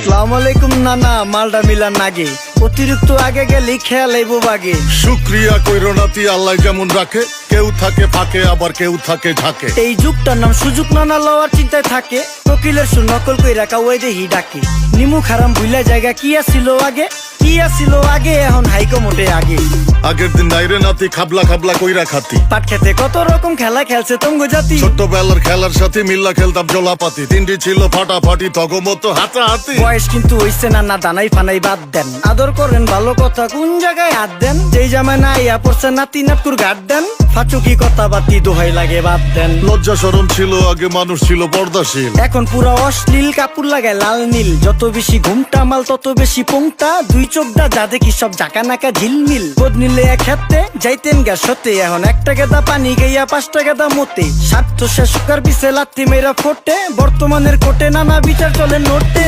আসসালামু আলাইকুম নানা, মালডা মিলা নাগে, অতিরিক্ত আগে গেলে খেয়াল আইবো বাগে। শুক্রিয়া কইরো নাতি, আল্লাহ যেমন রাখে, কেউ থাকে ফাঁকে আবার কেউ থাকে ঝাঁকে। এই যুগটার নাম সুযোগ নানা লওয়ার চিন্তায় থাকে, কোকিলের সুর নকল কইরা কাউয়াই দেহি ডাকে। নিমু খারাম ভুলা জায়গা কি আসিল আগে, কি আসিল আগে, এখন হাইকো মোটে আগে। আগের দিন নাইরে নাতি খাবলা খাবলা কইরা খাতি, পাট খেতে কত রকম খেলা খেলছে তঙ্গ জাতি। ছোট্টবেলার খেলার সাথে মিল্লা খেলতাম জলাপাতি, তিনটি ছিল ফাটাফাটি তগমতো হাতাহাতি। বয়স কিন্তু হইছে নানা, দানাই ফানাই বাদ দেন, আদর করেন ভালো কথা কোন জায়গায় হাত দেন। যেই জামায় না ইয়া পড়ছে নাতি নাটকুর গাট দেন, ফাচুকি কথা বাতি দোহাই লাগে বাদ দেন। লজ্জা শরম ছিল আগে, মানুষ ছিল পর্দাশীল, এখন পুরো অশ্লীল, কাপড় লাগায় লাল নীল। যত বেশি ঘুমটা মাল তত বেশি পোংটা, দুই চোখটা যা দেখি সব জাকা নাকা ঝিলমিল। বোধ নিলে এক হাতে যাইতেন গা সতে, এখন একটা গেদা পানি গাইয়া 5টা গেদা মতে। স্বার্থ শেষ কার পিছে লাথি মেরা ফোটে, বর্তমানের কোটে নানা বিচার চলে নোটে।